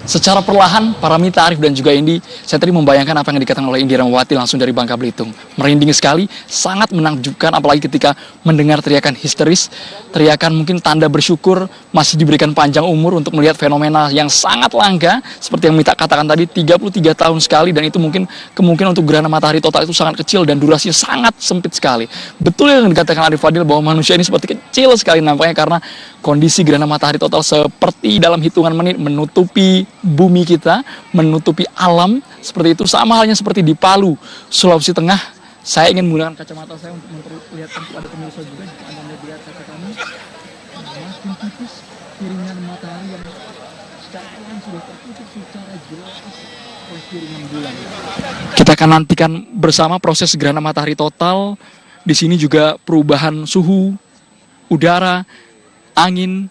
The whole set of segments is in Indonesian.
Secara perlahan, Paramita, Arif, dan juga Indi, saya tadi membayangkan apa yang dikatakan oleh Indi Rahmawati langsung dari Bangka Belitung. Merinding sekali, sangat menakjubkan, apalagi ketika mendengar teriakan histeris, teriakan mungkin tanda bersyukur masih diberikan panjang umur untuk melihat fenomena yang sangat langka, seperti yang Mita katakan tadi, 33 tahun sekali, dan itu mungkin kemungkinan untuk gerhana matahari total itu sangat kecil dan durasinya sangat sempit sekali. Betul yang dikatakan Arif Fadil bahwa manusia ini seperti kecil sekali nampaknya karena kondisi gerhana matahari total seperti dalam hitungan menit menutupi bumi kita, menutupi alam seperti itu, sama halnya seperti di Palu, Sulawesi Tengah. Saya ingin menggunakan kacamata saya untuk memperlihatkan kepada pemirsa juga, jika Anda melihat kaca kami, makin tipis piringan matahari yang secara alam sudah tertutup secara jelas oleh piringan bulan. Kita akan nantikan bersama proses gerhana matahari total. Di sini juga perubahan suhu udara, angin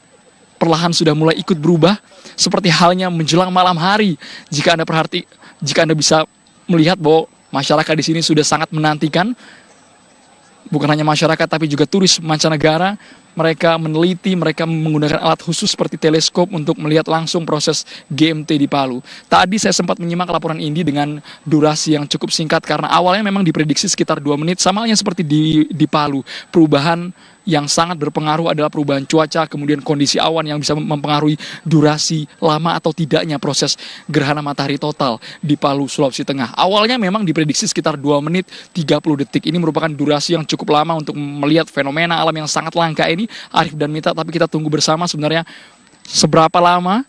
perlahan sudah mulai ikut berubah, seperti halnya menjelang malam hari. Jika Anda bisa melihat bahwa masyarakat di sini sudah sangat menantikan, bukan hanya masyarakat tapi juga turis mancanegara. Mereka meneliti, mereka menggunakan alat khusus seperti teleskop untuk melihat langsung proses GMT di Palu. Tadi saya sempat menyimak laporan Indi dengan durasi yang cukup singkat karena awalnya memang diprediksi sekitar 2 menit, sama halnya seperti di Palu. Perubahan yang sangat berpengaruh adalah perubahan cuaca, kemudian kondisi awan yang bisa mempengaruhi durasi lama atau tidaknya proses gerhana matahari total di Palu, Sulawesi Tengah. Awalnya memang diprediksi sekitar 2 menit 30 detik. Ini merupakan durasi yang cukup lama untuk melihat fenomena alam yang sangat langka ini, Arif dan Mita, tapi kita tunggu bersama sebenarnya seberapa lama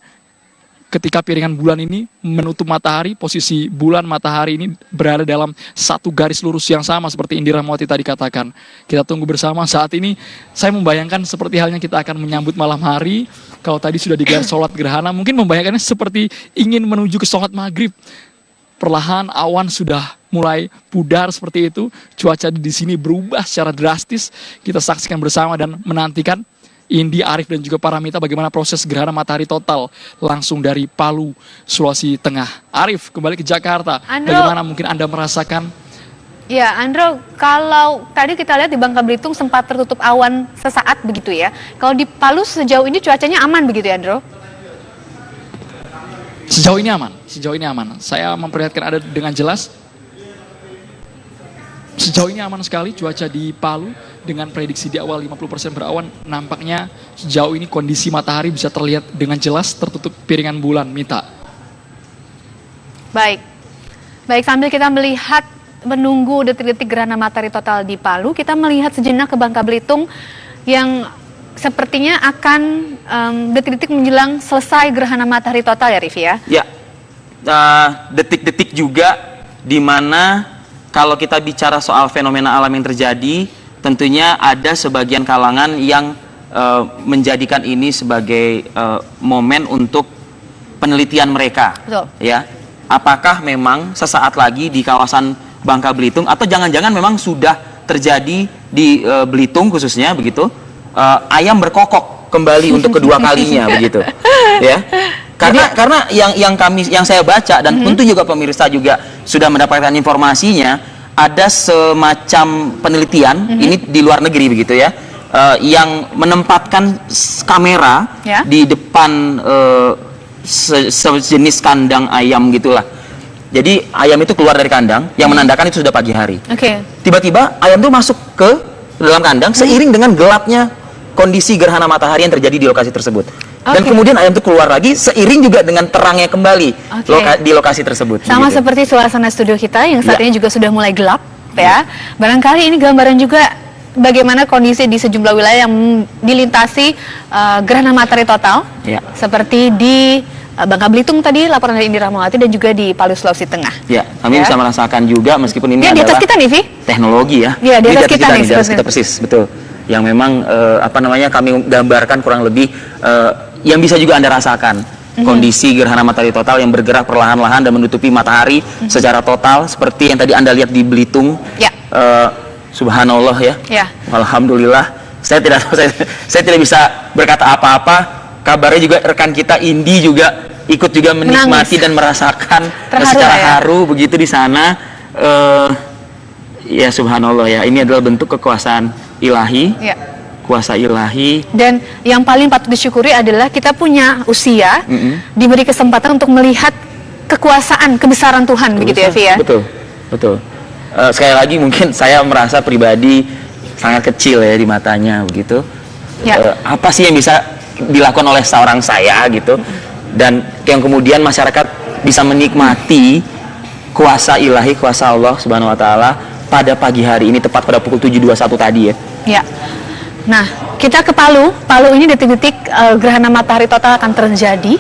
ketika piringan bulan ini menutup matahari, posisi bulan matahari ini berada dalam satu garis lurus yang sama seperti Indi Rahmawati tadi katakan. Kita tunggu bersama. Saat ini saya membayangkan seperti halnya kita akan menyambut malam hari. Kalau tadi sudah digelar sholat gerhana, mungkin membayangkannya seperti ingin menuju ke sholat maghrib. Perlahan awan sudah mulai pudar seperti itu. Cuaca di sini berubah secara drastis. Kita saksikan bersama dan menantikan Indi, Arif, dan juga Paramita bagaimana proses gerhana matahari total langsung dari Palu, Sulawesi Tengah. Arif, kembali ke Jakarta. Andro, bagaimana mungkin Anda merasakan? Ya, Andro, kalau tadi kita lihat di Bangka Belitung sempat tertutup awan sesaat begitu ya. Kalau di Palu sejauh ini cuacanya aman begitu ya, Andro? Sejauh ini aman. Saya memperlihatkan Anda dengan jelas. Sejauh ini aman sekali cuaca di Palu. Dengan prediksi di awal 50% berawan, nampaknya sejauh ini kondisi matahari bisa terlihat dengan jelas tertutup piringan bulan, Mita. Baik, sambil kita melihat menunggu detik-detik gerhana matahari total di Palu, kita melihat sejenak ke Bangka Belitung yang sepertinya akan detik-detik menjelang selesai gerhana matahari total ya, Rif ya? Ya, detik-detik juga di mana kalau kita bicara soal fenomena alam yang terjadi, tentunya ada sebagian kalangan yang menjadikan ini sebagai momen untuk penelitian mereka. Betul. Ya, apakah memang sesaat lagi di kawasan Bangka Belitung atau jangan-jangan memang sudah terjadi di Belitung khususnya begitu, ayam berkokok kembali untuk kedua kalinya begitu, ya. Karena yang saya baca dan tentu juga pemirsa juga sudah mendapatkan informasinya. Ada semacam penelitian, ini di luar negeri begitu ya, yang menempatkan kamera di depan sejenis kandang ayam gitulah. Jadi ayam itu keluar dari kandang, yang menandakan itu sudah pagi hari. Tiba-tiba ayam itu masuk ke dalam kandang seiring dengan gelapnya kondisi gerhana matahari yang terjadi di lokasi tersebut. Dan kemudian ayam itu keluar lagi seiring juga dengan terangnya kembali di lokasi tersebut. Sama begitu. Seperti suasana studio kita yang saat ini juga sudah mulai gelap ya. Barangkali ini gambaran juga bagaimana kondisi di sejumlah wilayah yang dilintasi gerhana matahari total. Seperti di Bangka Belitung tadi laporan dari Indi Rahmawati dan juga di Palu, Sulawesi Tengah. Ya, kami bisa merasakan juga meskipun ini di atas adalah kita nih, Vi. Teknologi ya. Iya, di atas kita nih. Di atas kita persis, betul. Yang memang kami gambarkan kurang lebih yang bisa juga Anda rasakan kondisi gerhana matahari total yang bergerak perlahan-lahan dan menutupi matahari secara total seperti yang tadi Anda lihat di Belitung. Subhanallah ya. Alhamdulillah. Saya tidak bisa berkata apa-apa. Kabarnya juga rekan kita Indi juga ikut juga menikmati dan merasakan secara haru begitu di sana. Ya subhanallah ya. Ini adalah bentuk kekuasaan ilahi. kuasa ilahi. Dan yang paling patut disyukuri adalah kita punya usia, diberi kesempatan untuk melihat kekuasaan, kebesaran Tuhan, begitu ya, Vi ya? Betul, betul. Sekali lagi mungkin saya merasa pribadi sangat kecil ya di matanya, begitu. Ya. Apa sih yang bisa dilakukan oleh seorang saya, gitu? Dan yang kemudian masyarakat bisa menikmati kuasa ilahi, kuasa Allah Subhanahu Wa Taala pada pagi hari ini, tepat pada pukul 7.21 tadi ya. Ya. Nah, kita ke Palu. Palu ini detik-detik gerhana matahari total akan terjadi.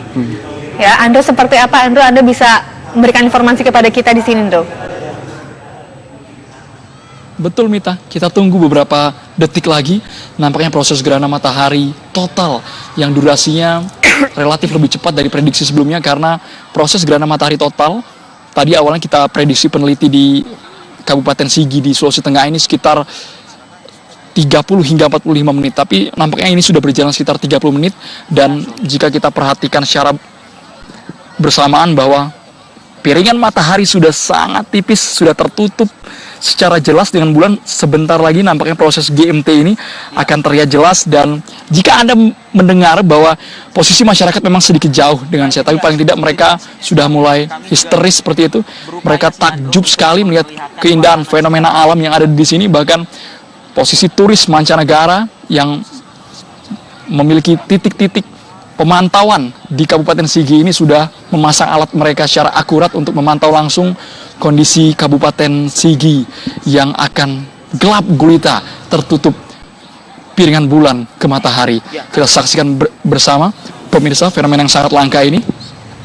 Ya, Andro seperti apa, Andro? Anda bisa memberikan informasi kepada kita di sini, Andro. Betul, Mita, kita tunggu beberapa detik lagi. Nampaknya proses gerhana matahari total yang durasinya relatif lebih cepat dari prediksi sebelumnya, karena proses gerhana matahari total tadi awalnya kita prediksi peneliti di Kabupaten Sigi di Sulawesi Tengah ini sekitar 30 hingga 45 menit, tapi nampaknya ini sudah berjalan sekitar 30 menit. Dan jika kita perhatikan secara bersamaan bahwa piringan matahari sudah sangat tipis, sudah tertutup secara jelas dengan bulan, sebentar lagi nampaknya proses GMT ini akan terlihat jelas. Dan jika Anda mendengar bahwa posisi masyarakat memang sedikit jauh dengan saya, tapi paling tidak mereka sudah mulai histeris seperti itu. Mereka takjub sekali melihat keindahan fenomena alam yang ada di sini. Bahkan posisi turis mancanegara yang memiliki titik-titik pemantauan di Kabupaten Sigi ini sudah memasang alat mereka secara akurat untuk memantau langsung kondisi Kabupaten Sigi yang akan gelap gulita, tertutup piringan bulan ke matahari. Kita saksikan bersama pemirsa fenomena yang sangat langka ini.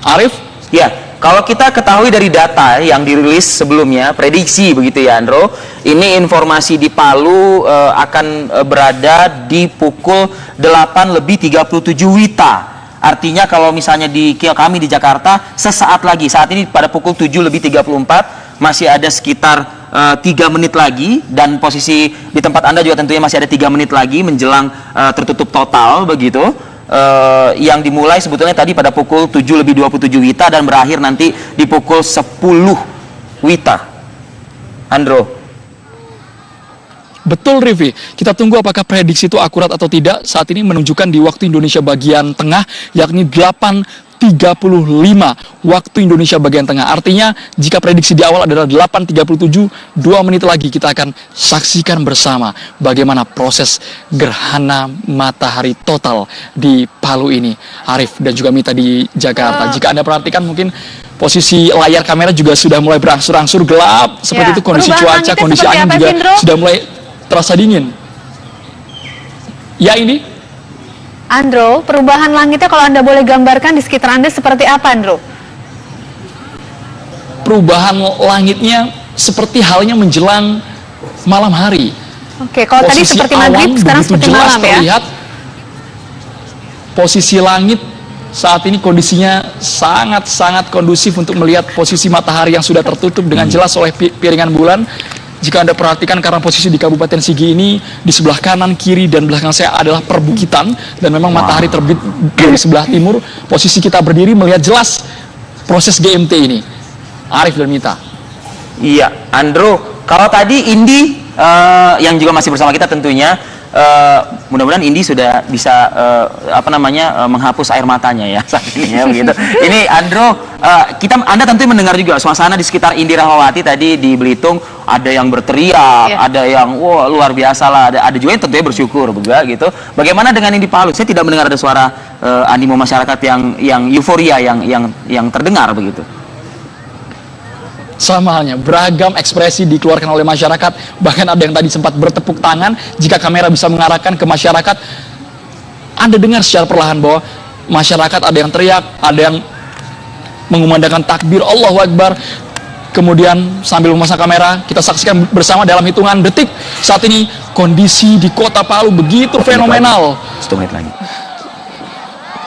Arif? Ya, kalau kita ketahui dari data yang dirilis sebelumnya, prediksi begitu ya, Andro, ini informasi di Palu akan berada di pukul 8:37 WITA. Artinya kalau misalnya di kami di Jakarta, sesaat lagi, saat ini pada pukul 7:34, masih ada sekitar 3 menit lagi, dan posisi di tempat Anda juga tentunya masih ada 3 menit lagi menjelang tertutup total begitu. Yang dimulai sebetulnya tadi pada pukul 7:27 WITA dan berakhir nanti di pukul 10 WITA. Andro. Betul, Rivi. Kita tunggu apakah prediksi itu akurat atau tidak. Saat ini menunjukkan di waktu Indonesia bagian tengah, yakni 8:35 waktu Indonesia bagian tengah. Artinya jika prediksi di awal adalah 8:37, 2 menit lagi kita akan saksikan bersama bagaimana proses gerhana matahari total di Palu ini. Arif dan juga Mita di Jakarta. Jika Anda perhatikan mungkin posisi layar kamera juga sudah mulai berangsur-angsur gelap. Seperti itu kondisi cuaca, kondisi angin juga sudah mulai terasa dingin. Ya, ini Andro, perubahan langitnya kalau Anda boleh gambarkan di sekitar Anda seperti apa, Andro? Perubahan langitnya seperti halnya menjelang malam hari. Oke, kalau tadi seperti maghrib, sekarang seperti malam ya? Terlihat posisi langit saat ini kondisinya sangat-sangat kondusif untuk melihat posisi matahari yang sudah tertutup dengan jelas oleh piringan bulan. Jika Anda perhatikan, karena posisi di Kabupaten Sigi ini di sebelah kanan, kiri, dan belakang saya adalah perbukitan, dan memang matahari terbit dari sebelah timur. Posisi kita berdiri melihat jelas proses GMT ini. Arif dan Mita. Iya, Andro. Kalau tadi Indi yang juga masih bersama kita tentunya, mudah-mudahan Indi sudah bisa menghapus air matanya ya saat ini ya begitu. Ini Andro, Anda tentu mendengar juga suasana di sekitar Indi Rahmawati tadi di Belitung, ada yang berteriak, ada yang wah luar biasa lah, ada juga yang tentunya bersyukur gitu. Bagaimana dengan yang di Palu? Saya tidak mendengar ada suara animo masyarakat yang euforia yang terdengar begitu. Sama halnya, beragam ekspresi dikeluarkan oleh masyarakat. Bahkan ada yang tadi sempat bertepuk tangan. Jika kamera bisa mengarahkan ke masyarakat, Anda dengar secara perlahan bahwa masyarakat ada yang teriak, ada yang mengumandangkan takbir Allahu Akbar. Kemudian sambil memasang kamera, kita saksikan bersama dalam hitungan detik. Saat ini kondisi di kota Palu begitu fenomenal. 1 menit lagi.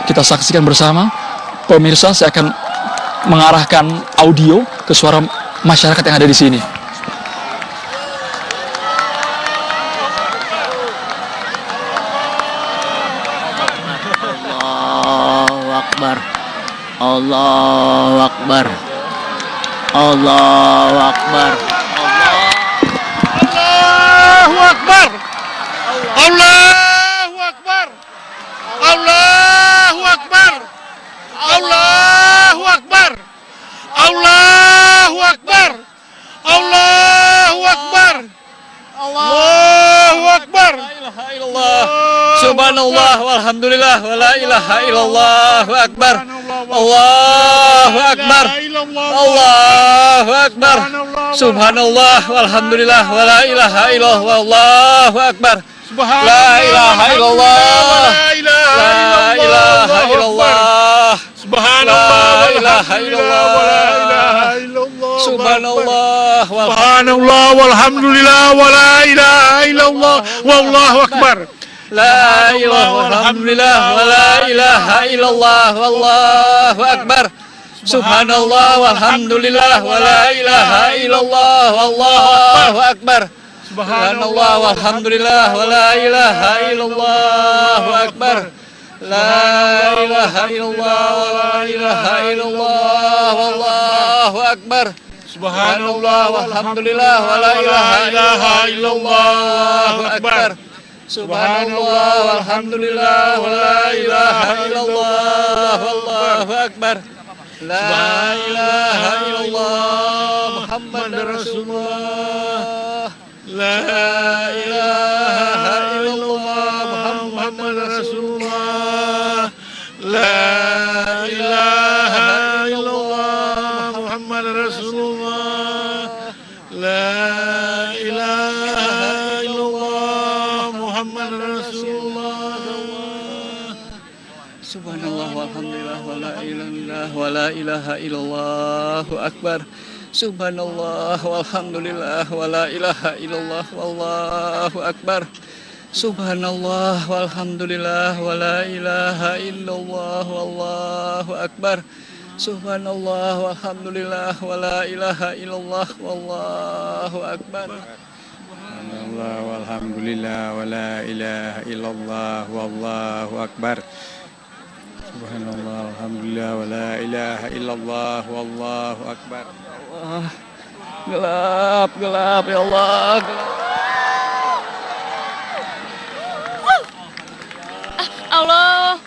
Kita saksikan bersama. Pemirsa, saya akan mengarahkan audio ke suara masyarakat yang ada di sini. Allahu Akbar. Allahu Akbar. Allahu Akbar. Allahu Akbar. Allah Allahu Akbar. Allahu Akbar. Allahu Akbar. Allahu Akbar. Allahu Akbar. Subhanallah walhamdulillah wa la ilaha illallah akbar. Allahu akbar. Allahu akbar. Subhanallah walhamdulillah wa la ilaha illallah wallahu akbar. La ilaha illallah. La ilaha illallah. Subhanallah La ilaha illallah. Subhanallah Subhanallah walhamdulillah wa la ilaha illallah wallahu akbar. La ilaha alhamdulillah wa la ilaha illallah wallahu akbar. Subhanallah walhamdulillah wa la ilaha illallah wallahu akbar. Subhanallah walhamdulillah wa la ilaha illallah akbar. La ilaha illallah wa la ilaha illallah wallahu akbar. Subhanallah walhamdulillah wa la ilaha illallah akbar. Subhanallah walhamdulillah wa la ilaha illallah wallahu akbar. La ilaha illallah Muhammadur Rasulullah. La ilaha illallah Muhammadur Rasulullah. La ilaha illallah Muhammadur Rasulullah. La ilaha illallah Muhammadur Rasulullah. Subhanallah walhamdulillah wa la ilaha wa la ilaha illallah akbar. Subhanallah walhamdulillah wa la ilaha illallah wallahu akbar. Subhanallah walhamdulillah wa la ilaha illallah wallahu akbar. Subhanallah walhamdulillah wa la ilaha illallah wallahu akbar. Subhanallah walhamdulillah wa la ilaha illallah wallahu akbar. Subhanallah alhamdulillah wa la ilaha illallah wallahu akbar. Gelap, gelap ya Allah, gelap. Allah.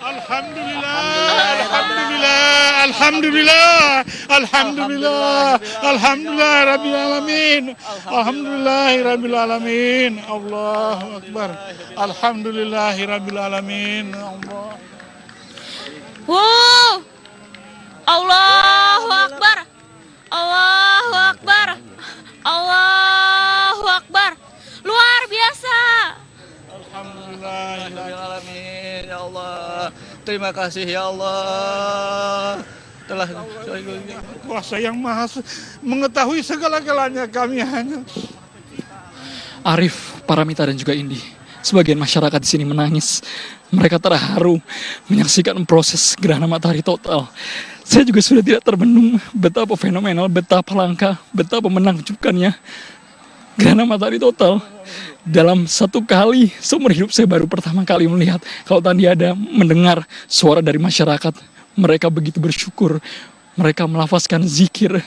Alhamdulillah, alhamdulillah, alhamdulillah, alhamdulillah, alhamdulillah rabbil alamin, alhamdulillah rabbil alamin, Allahu akbar, alhamdulillah rabbil alamin, Allah. Allahu Akbar. Allahu Akbar. Allahu Akbar. Luar biasa. Alhamdulillah. Alamin ya Allah. Terima kasih ya Allah. Telah Kuasa yang maha mengetahui segala-galanya, kami hanya Arif, Paramita dan juga Indi. Sebagian masyarakat di sini menangis. Mereka terharu menyaksikan proses gerhana matahari total. Saya juga sudah tidak terbendung betapa fenomenal, betapa langka, betapa menakjubkannya gerhana matahari total. Dalam satu kali seumur hidup saya baru pertama kali melihat. Kalau tadi ada mendengar suara dari masyarakat, mereka begitu bersyukur. Mereka melafazkan zikir,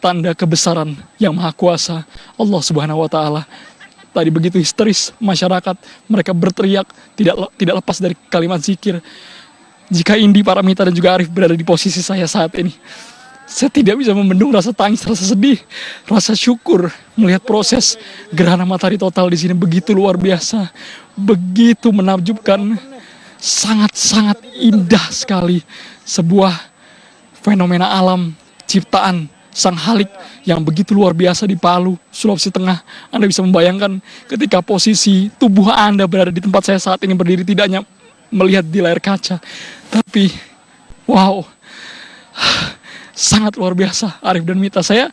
tanda kebesaran yang maha kuasa Allah Subhanahu wa Ta'ala. Tadi begitu histeris masyarakat, mereka berteriak, tidak lepas dari kalimat zikir. Jika Indi, Paramita dan juga Arif berada di posisi saya saat ini, saya tidak bisa membendung rasa tangis, rasa sedih, rasa syukur melihat proses gerhana matahari total di sini begitu luar biasa, begitu menakjubkan, sangat-sangat indah sekali. Sebuah fenomena alam ciptaan Sang Halik yang begitu luar biasa di Palu, Sulawesi Tengah. Anda bisa membayangkan ketika posisi tubuh Anda berada di tempat saya saat ini berdiri, tidak hanya melihat di layar kaca, tapi wow, sangat luar biasa. Arif dan Mita, saya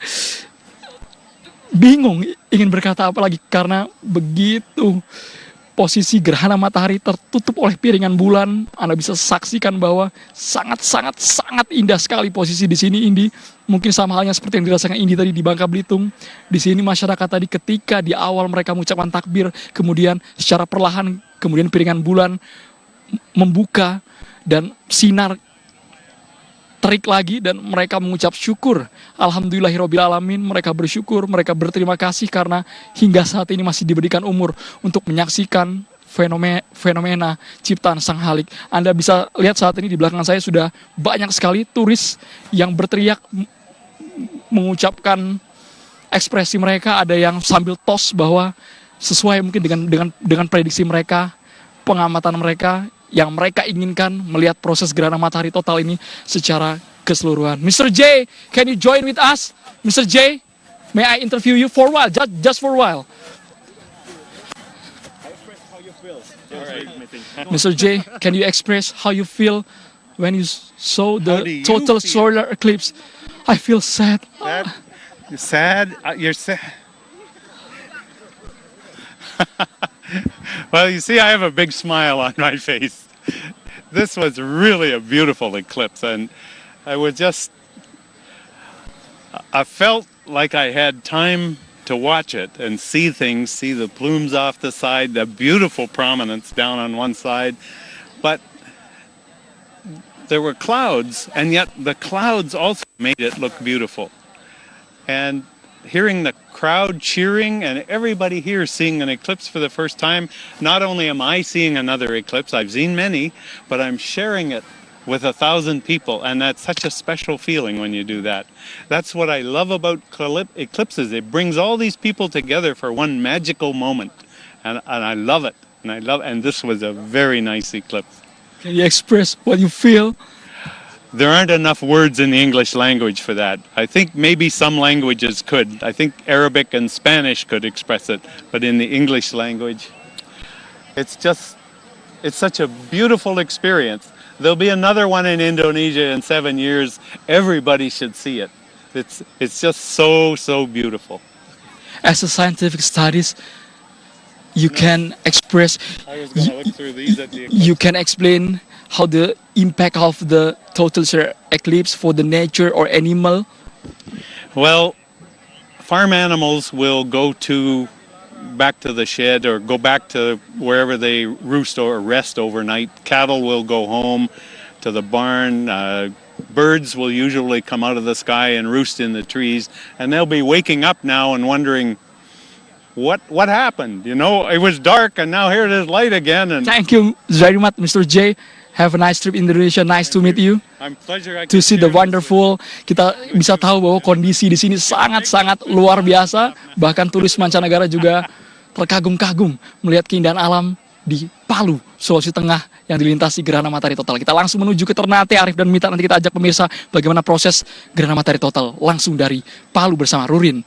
bingung ingin berkata apa lagi karena begitu posisi gerhana matahari tertutup oleh piringan bulan. Anda bisa saksikan bahwa sangat indah sekali posisi di sini, Indi. Mungkin sama halnya seperti yang dirasakan Indi tadi di Bangka Belitung. Di sini masyarakat tadi ketika di awal mereka mengucapkan takbir, kemudian secara perlahan kemudian piringan bulan membuka dan sinar terik lagi dan mereka mengucap syukur. Alhamdulillahirrabbilalamin, mereka bersyukur, mereka berterima kasih karena hingga saat ini masih diberikan umur untuk menyaksikan fenomena ciptaan Sang Halik. Anda bisa lihat saat ini di belakang saya sudah banyak sekali turis yang berteriak mengucapkan ekspresi mereka. Ada yang sambil tos bahwa sesuai mungkin dengan prediksi mereka, pengamatan mereka, yang mereka inginkan melihat proses gerhana matahari total ini secara keseluruhan. Mr. J, can you join with us? Mr. J, may I interview you for a while, just for a while? Mr. J, can you express how you feel when you saw the total solar eclipse? I feel sad. You're sad? You're sad? Well, you see, I have a big smile on my face. This was really a beautiful eclipse, and I felt like I had time to watch it and see things, see the plumes off the side, the beautiful prominence down on one side, but there were clouds, and yet the clouds also made it look beautiful. And hearing the crowd cheering and everybody here seeing an eclipse for the first time, not only am I seeing another eclipse, I've seen many, but I'm sharing it with 1,000 people, and that's such a special feeling when you do that. That's what I love about eclipses. It brings all these people together for one magical moment, and I love it. And this was a very nice eclipse. Can you express what you feel? There aren't enough words in the English language for that. I think maybe some languages could. I think Arabic and Spanish could express it, but in the English language, it's such a beautiful experience. There'll be another one in Indonesia in 7 years. Everybody should see it. It's just so beautiful. As a scientific studies, you can express, I was going to look through these at the eclipse. you can explain how the impact of the total solar eclipse for the nature or animal. Well, farm animals will go back to the shed or go back to wherever they roost or rest overnight. Cattle will go home to the barn. Birds will usually come out of the sky and roost in the trees, and they'll be waking up now and wondering what happened. You know, it was dark and now here it is light again. And Thank you very much, Mr. J. Have a nice trip in Indonesia. Nice to meet you. To see the wonderful. Kita bisa tahu bahwa kondisi di sini sangat-sangat luar biasa. Bahkan turis mancanegara juga terkagum-kagum melihat keindahan alam di Palu, Sulawesi Tengah yang dilintasi gerhana matahari total. Kita langsung menuju ke Ternate, Arif dan Mita. Nanti kita ajak pemirsa bagaimana proses gerhana matahari total langsung dari Palu bersama Ruli.